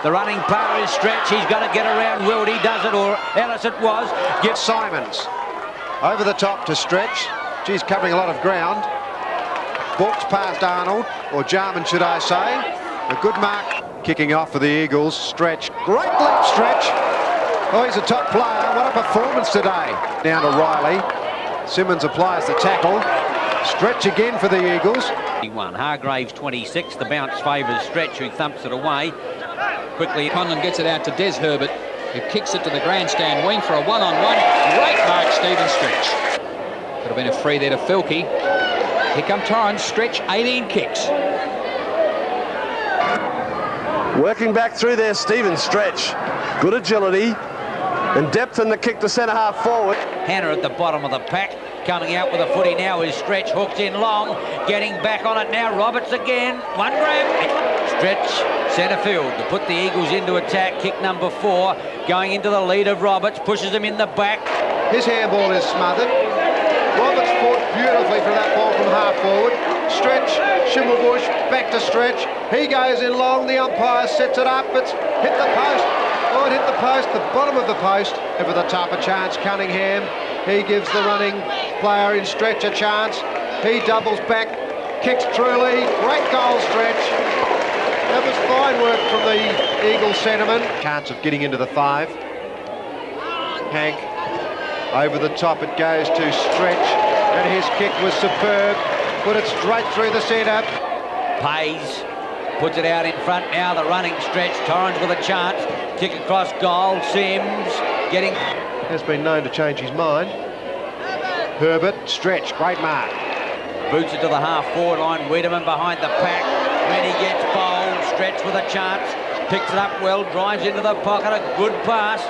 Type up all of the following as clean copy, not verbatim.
The running player is Stretch. He's going to get around Wildy, does it, or Ellis it was. Get Simons over the top to Stretch. She's covering a lot of ground. Balks past Arnold, or Jarman should I say. A good mark. Kicking off for the Eagles. Stretch. Great leap, Stretch. Oh, he's a top player. What a performance today. Down to Riley. Simmons applies the tackle. Stretch again for the Eagles. Hargraves 26. The bounce favours Stretch, who thumps it away. Quickly, Conlon gets it out to Des Herbert, who kicks it to the grandstand wing for a one-on-one. Great mark, Stephen Stretch. Could have been a free there to Filkey. Here come Torrens. Stretch, 18 kicks. Working back through there, Stephen Stretch. Good agility and depth in the kick to centre half forward. Hannah at the bottom of the pack. Coming out with a footy now is Stretch. Hooks in long. Getting back on it now. Roberts again. One grab. Stretch, centre field to put the Eagles into attack. Kick number 4. Going into the lead of Roberts. Pushes him in the back. His handball is smothered. Roberts fought beautifully for that ball from half forward. Stretch, Schimmelbusch, back to Stretch. He goes in long. The umpire sets it up. It's hit the post. Oh, it hit the post, the bottom of the post. Over the top, a chance, Cunningham. He gives the running player in Stretch a chance. He doubles back, kicks truly. Great goal, Stretch. That was fine work from the Eagles centreman. Chance of getting into the 5. Hank, over the top it goes to Stretch. And his kick was superb. Put it straight through the centre. Pays, puts it out in front now, the running Stretch. Torrens with a chance. Kick across goal, Sims getting... Has been known to change his mind. Herbert, Stretch, great mark. Boots it to the half-forward line, Wiedemann behind the pack. When he gets bowled, Stretch with a chance. Picks it up well, drives into the pocket, a good pass.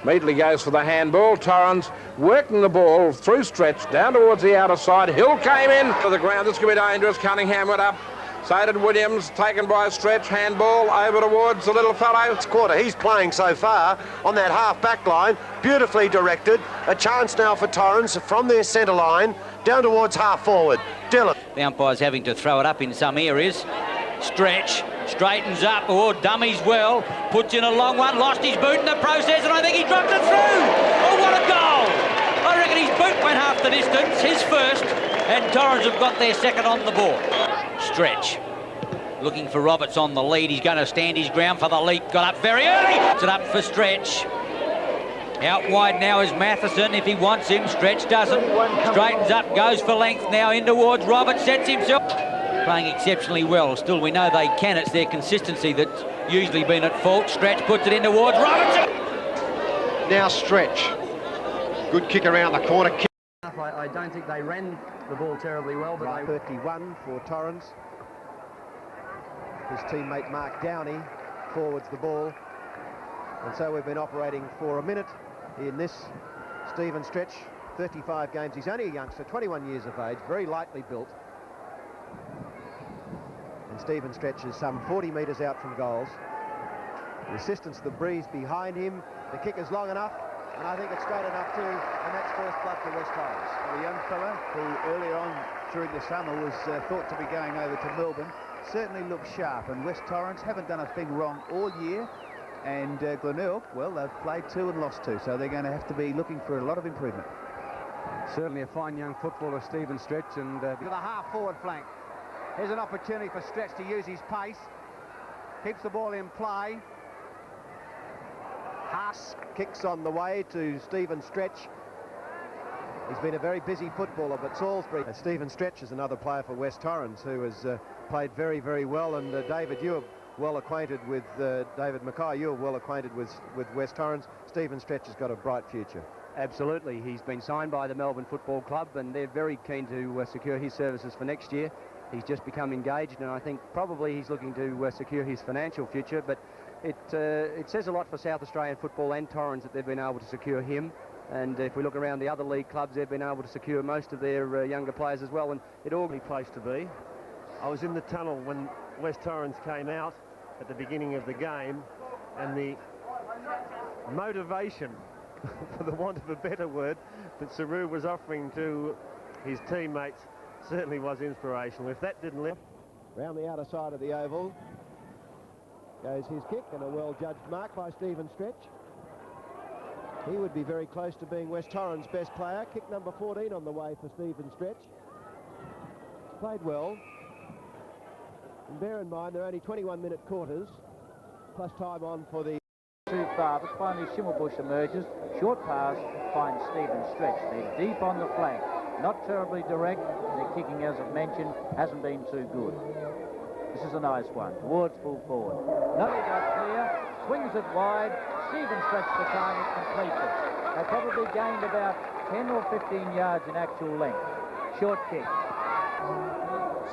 Immediately goes for the handball. Torrens working the ball through Stretch, down towards the outer side. Hill came in to the ground. This could be dangerous. Cunningham went up. So did Williams, taken by Stretch, handball over towards the little fellow. Quarter, he's playing so far on that half-back line, beautifully directed. A chance now for Torrens from their centre line, down towards half-forward. Dillon. The umpire's having to throw it up in some areas. Stretch, straightens up, or dummies well, puts in a long one, lost his boot in the process, and I think he dropped it through. Oh, what a goal! I reckon his boot went half the distance, his first, and Torrens have got their second on the board. Stretch, looking for Roberts on the lead. He's going to stand his ground for the leap. Got up very early. Puts it up for Stretch. Out wide now is Matheson if he wants him. Stretch doesn't. Straightens up, goes for length now in towards Roberts. Sets himself. Playing exceptionally well. Still, we know they can. It's their consistency that's usually been at fault. Stretch puts it in towards Roberts. Now Stretch. Good kick around the corner. I don't think they ran the ball terribly well, but Right, 31 for Torrens. His teammate Mark Downey forwards the ball. And so we've been operating for a minute in this. Stephen Stretch, 35 games. He's only a youngster, 21 years of age, very lightly built. And Stephen Stretch is some 40 metres out from goals. The assistance, the breeze behind him. The kick is long enough. And I think it's straight enough too, and that's first blood for West Torrens. The young fella who earlier on during the summer was thought to be going over to Melbourne certainly looks sharp, and West Torrens haven't done a thing wrong all year, and Glenelg, well, they've played 2 and lost 2, so they're going to have to be looking for a lot of improvement. certainly a fine young footballer, Stephen Stretch, and to the half-forward flank. Here's an opportunity for Stretch to use his pace. Keeps the ball in play. Haas kicks on the way to Stephen Stretch. He's been a very busy footballer, but Salisbury... Stephen Stretch is another player for West Torrens who has played very, very well, and David, you're well acquainted with David Mackay. You're well acquainted with West Torrens. Stephen Stretch has got a bright future. absolutely. He's been signed by the Melbourne Football Club, and they're very keen to secure his services for next year. He's just become engaged, and I think probably he's looking to secure his financial future, but it says a lot for South Australian football and Torrens that they've been able to secure him. And if we look around the other league clubs, they've been able to secure most of their younger players as well, and it all... place to be. I was in the tunnel when West Torrens came out at the beginning of the game, and the motivation, for the want of a better word, that Saru was offering to his teammates certainly was inspirational. If that didn't lift... Round the outer side of the oval. Goes his kick, and a well-judged mark by Stephen Stretch. He would be very close to being West Torrens' best player. Kick number 14 on the way for Stephen Stretch. Played well. And bear in mind, they're only 21-minute quarters, plus time on for the... Too far, but finally Schimmelbusch emerges. Short pass, finds Stephen Stretch. They're deep on the flank. Not terribly direct. Their kicking, as I've mentioned, hasn't been too good. This is a nice one, towards full forward. Nothing got clear, swings it wide. Stephen Stretch the time it completes it. They probably gained about 10 or 15 yards in actual length. Short kick.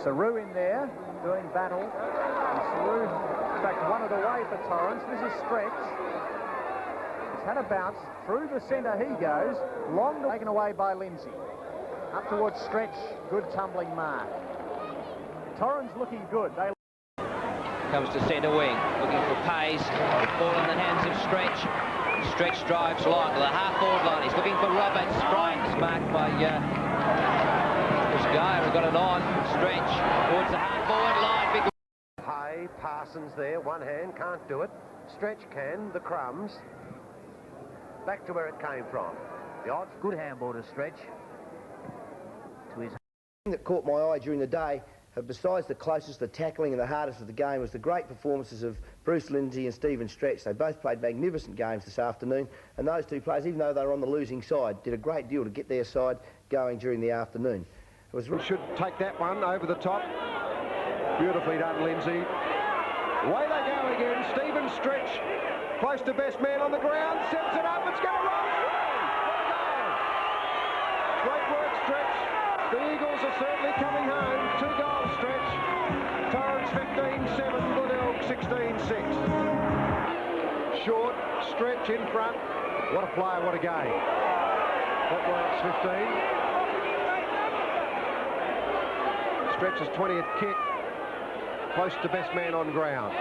Saru in there, doing battle. And Saru, in fact, won it away for Torrens. This is Stretch. He's had a bounce. Through the centre he goes. Long taken away by Lindsay. Up towards Stretch. Good tumbling mark. Torrens looking good. They Comes to centre wing, looking for pace. The ball in the hands of Stretch. Stretch drives long to the half-forward line. He's looking for Roberts. Brian's marked by this guy who got it on. Stretch towards the half-forward line. Big... Hay, Parsons there, one hand, can't do it. Stretch can, the crumbs. Back to where it came from. The odd good handball to Stretch. To his... that caught my eye during the day, besides the closest, the tackling and the hardest of the game, was the great performances of Bruce Lindsay and Stephen Stretch. They both played magnificent games this afternoon, and those two players, even though they were on the losing side, did a great deal to get their side going during the afternoon. It was... Should take that one over the top. Beautifully done, Lindsay. Away they go again. Stephen Stretch, close to best man on the ground, sets it up. It's going to roll through. Great work, Stretch. The Eagles are certainly coming home. 2 goals, Stretch. Torrens 15-7, Glenelg 16-6. Short, Stretch in front. What a player, what a game. That works, 15. Stretch's 20th kick. Close to best man on ground.